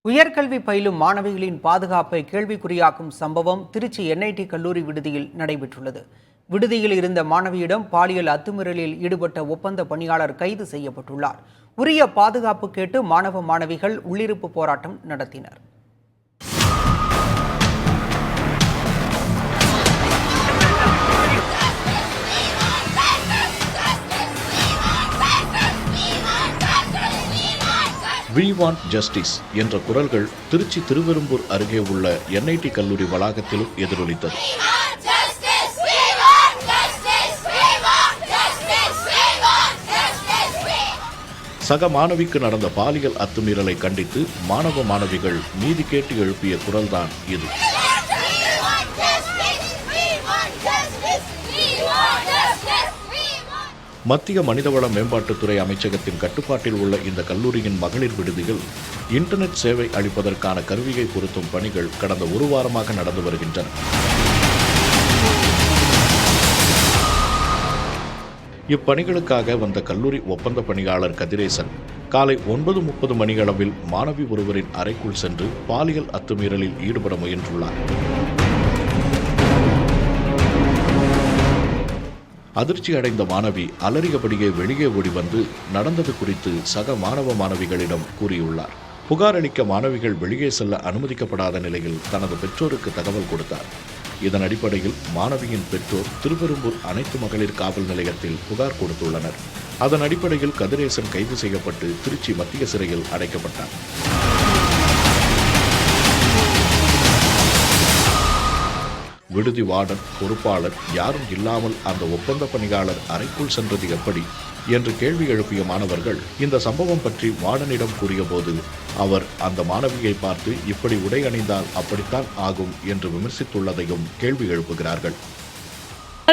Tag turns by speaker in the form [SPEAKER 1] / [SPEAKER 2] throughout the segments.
[SPEAKER 1] உயர்கல்வி பயிலும் மாணவிகளின் பாதுகாப்பை கேள்விக்குறியாக்கும் சம்பவம் திருச்சி என்ஐடி கல்லூரி விடுதியில் நடைபெற்றுள்ளது. விடுதியில் இருந்த மாணவியிடம் பாலியல் அத்துமீறலில் ஈடுபட்ட ஒப்பந்த பணியாளர் கைது செய்யப்பட்டுள்ளார். உரிய பாதுகாப்பு கேட்டு மாணவ மாணவிகள் உள்ளிருப்பு போராட்டம் நடத்தினர்.
[SPEAKER 2] We want justice என்ற குரல்கள் திருச்சி திருவெரும்பூர் அருகே உள்ள என்ஐடி கல்லூரி வளாகத்திலும் எதிரொலித்தது. சக மாணவிக்கு நடந்த பாலியல் அத்துமீறலை கண்டித்து மாணவ மாணவிகள் நீதி கேட்டு எழுப்பிய குரல்தான் இது. மத்திய மனிதவள மேம்பாட்டுத்துறை அமைச்சகத்தின் கட்டுப்பாட்டில் உள்ள இந்த கல்லூரியின் மகளிர் விடுதியில் இன்டர்நெட் சேவை அளிப்பதற்கான கருவியை பொருத்தும் பணிகள் கடந்த ஒரு வாரமாக நடந்து வருகின்றன. இப்பணிகளுக்காக வந்த கல்லூரி ஒப்பந்த பணியாளர் கதிரேசன் காலை 9:30 மணியளவில் மாணவி ஒருவரின் அறைக்குள் சென்று பாலியல் அத்துமீறலில் ஈடுபட முயன்றுள்ளார். அதிர்ச்சி அடைந்த மாணவி அலறியபடியே வெளியே ஓடி வந்து நடந்தது குறித்து சக மாணவ மாணவிகளிடம் கூறியுள்ளார். புகார் அளிக்க மாணவிகள் வெளியே செல்ல அனுமதிக்கப்படாத நிலையில் தனது பெற்றோருக்கு தகவல் கொடுத்தார். இதன் அடிப்படையில் மாணவியின் பெற்றோர் திருவெரும்பூர் அனைத்து மகளிர் காவல் நிலையத்தில் புகார் கொடுத்துள்ளனர். அதன் அடிப்படையில் கதிரேசன் கைது செய்யப்பட்டு திருச்சி மத்திய சிறையில் அடைக்கப்பட்டார். விடுதி வார்டன், பொறுப்பாளர் யாரும் இல்லாமல் அந்த ஒப்பந்த பணியாளர் அறைக்குள் சென்றது எப்படி என்று கேள்வி எழுப்பிய மாணவர்கள் இந்த சம்பவம் பற்றி வார்டனிடம் கூறியபோது அவர் அந்த மாணவியை பார்த்து இப்படி உடை அணிந்தால் அப்படித்தான் ஆகும் என்று விமர்சித்துள்ளதையும் கேள்வி எழுப்புகிறார்கள்.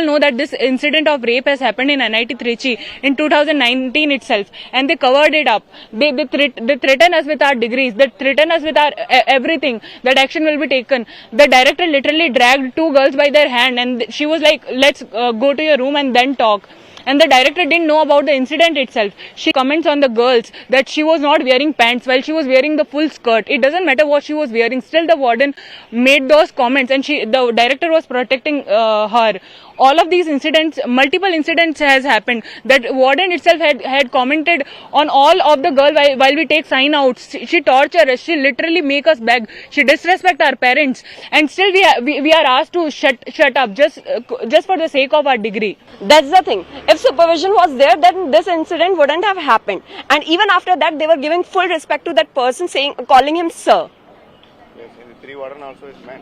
[SPEAKER 3] Know that this incident of rape has happened in NIT Trichy in 2019 itself, and they covered it up. They threaten us with our degrees, they threaten us with our everything, that action will be taken. The director literally dragged two girls by their hand and she was like, let's go to your room and then talk. And the director didn't know about the incident itself. She comments on the girls that she was not wearing pants while she was wearing the full skirt. It doesn't matter what she was wearing. Still the warden made those comments and the director was protecting her. All of these incidents, multiple incidents has happened. That warden itself had commented on all of the girls while we take sign outs. She torture us. She literally make us beg. She disrespect our parents. And still we are asked to shut up just for the sake of our degree.
[SPEAKER 4] That's the thing. If supervision was there, then this incident wouldn't have happened. And even after that, they were giving full respect to that person, calling him sir.
[SPEAKER 5] Yes, the three warden also is men.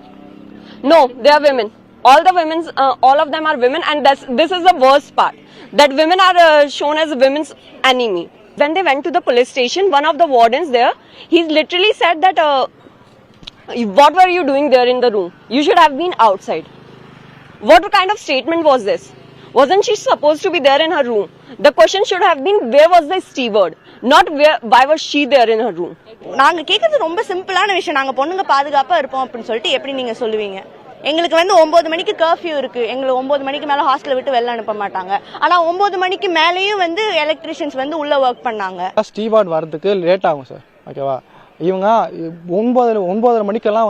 [SPEAKER 4] No, they are women. All of them are women, and this is the worst part. That women are shown as women's enemy. When they went to the police station, one of the wardens there, he literally said that, what were you doing there in the room? You should have been outside. What kind of statement was this? Wasn't she supposed to be there in her room? The question should have been, where was the steward? Not why was she there in her room?
[SPEAKER 6] நாங்க கேக்குறது ரொம்ப சிம்பிளான விஷயம். நாங்க பொண்ணுங்க பாதுகாப்பா இருப்போம் அப்படின்னு சொல்லிட்டு எப்படி நீங்க சொல்லுவீங்க? எங்களுக்கு 9 மணிக்கு கர்ஃபியூ இருக்கு. எங்களுக்கு 9 மணிக்கு மேல ஹாஸ்டல் விட்டு வெளில அனுப்ப மாட்டாங்க. ஆனா 9 மணிக்கு மேலேயும் எலக்ட்ரிஷியன்ஸ் உள்ள ஒர்க் பண்ணாங்க.
[SPEAKER 7] ஸ்டீவார்ட் வரதுக்கு லேட் ஆகும் சார். ஓகேவா? இவங்க 9:30 மணிக்கெல்லாம்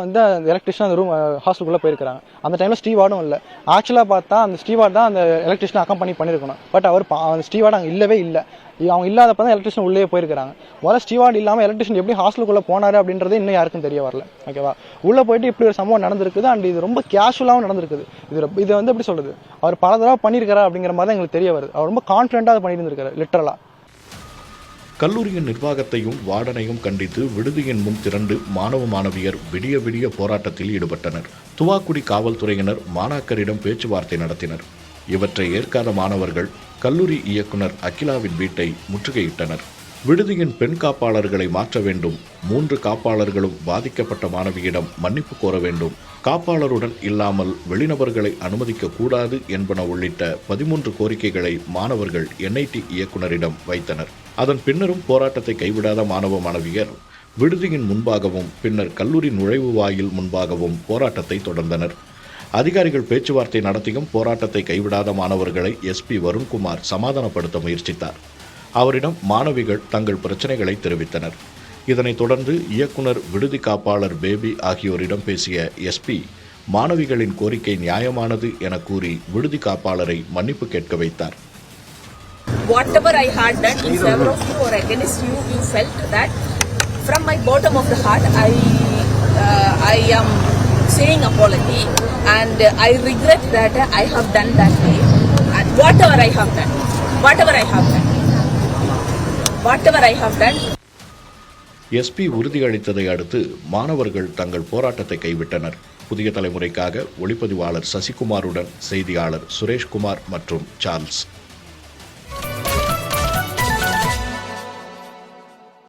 [SPEAKER 7] எலக்ட்ரிஷியன் அந்த ரூம் ஹாஸ்டலுக்குள்ளே போயிருக்காங்க. அந்த டைமில் ஸ்டீவார்டும் இல்லை. ஆக்சுவலாக பார்த்தா அந்த ஸ்டீவார்ட் தான் அந்த எலக்ட்ரிஷியனை அக்கம்பெனி பண்ணியிருக்கணும். பட் அந்த ஸ்டீவார்டு அங்கே இல்லவே இல்லை. அவங்க இல்லாதப்ப தான் எலக்ட்ரிஷியன் உள்ளே போயிருக்காங்க. முதல்ல ஸ்டீவார்டு இல்லாமல் எலக்ட்ரிஷியன் எப்படி ஹாஸ்டலுக்குள்ளே போனாரு அப்படின்றது இன்னும் யாருக்கும் தெரிய வரல. ஓகேவா? உள்ளே போயிட்டு இப்படி ஒரு சம்பவம் நடந்திருக்குது. அண்ட் இது ரொம்ப கேஷுவலாகவும் நடந்திருக்குது. இது எப்படி சொல்றது, அவர் பல தடவை பண்ணியிருக்காரா அப்படிங்கிற மாதிரி தான் எங்களுக்கு தெரிய வருது. அவர் ரொம்ப கான்ஃபிடென்ட்டாக பண்ணியிருந்திருக்காரு லிட்டரலாக.
[SPEAKER 2] கல்லூரியின் நிர்வாகத்தையும் வார்டனையும் கண்டித்து விடுதியின் முன் திரண்டு மாணவ மாணவியர் விடிய போராட்டத்தில் ஈடுபட்டனர். துவாக்குடி காவல்துறையினர் மாணாக்கரிடம் பேச்சுவார்த்தை நடத்தினர். இவற்றை ஏற்காத மாணவர்கள் கல்லூரி இயக்குனர் அகிலாவின் வீட்டை முற்றுகையிட்டனர். விடுதியின் பெண் காப்பாளர்களை மாற்ற வேண்டும், 3 காப்பாளர்களும் பாதிக்கப்பட்ட மாணவியிடம் மன்னிப்பு கோர வேண்டும், காப்பாளருடன் இல்லாமல் வெளிநபர்களை அனுமதிக்க கூடாது என்பன உள்ளிட்ட 13 கோரிக்கைகளை மாணவர்கள் என்ஐடி இயக்குனரிடம் வைத்தனர். அதன் பின்னரும் போராட்டத்தை கைவிடாத மாணவ மாணவியர் விடுதியின் முன்பாகவும் பின்னர் கல்லூரி நுழைவு வாயில் முன்பாகவும் போராட்டத்தை தொடர்ந்தனர். அதிகாரிகள் பேச்சுவார்த்தை நடத்தியும் போராட்டத்தை கைவிடாத மாணவர்களை எஸ்பி வருண்குமார் சமாதானப்படுத்த முயற்சித்தார். அவரிடம் மாணவிகள் தங்கள் பிரச்சனைகளை தெரிவித்தனர். இதனைத் தொடர்ந்து இயக்குனர், விடுதி காப்பாளர் பேபி ஆகியோரிடம் பேசிய எஸ்பி, மாணவிகளின் கோரிக்கை நியாயமானது என கூறி விடுதி காப்பாளரை மன்னிப்பு கேட்க வைத்தார்.
[SPEAKER 8] Whatever I had done in favor of you or against you, you felt that from my bottom of the heart, I am saying apology, and I regret that I have done that way. And whatever I have done,
[SPEAKER 2] SP உறுதியளித்ததை அடுத்து மாணவர்கள் தங்கள் போராட்டத்தை கைவிட்டனர். புதிய தலைமுறைக்காக ஒளிப்பதிவாளர் சசிகுமாருடன் செய்தியாளர் சுரேஷ்குமார் மற்றும் Charles.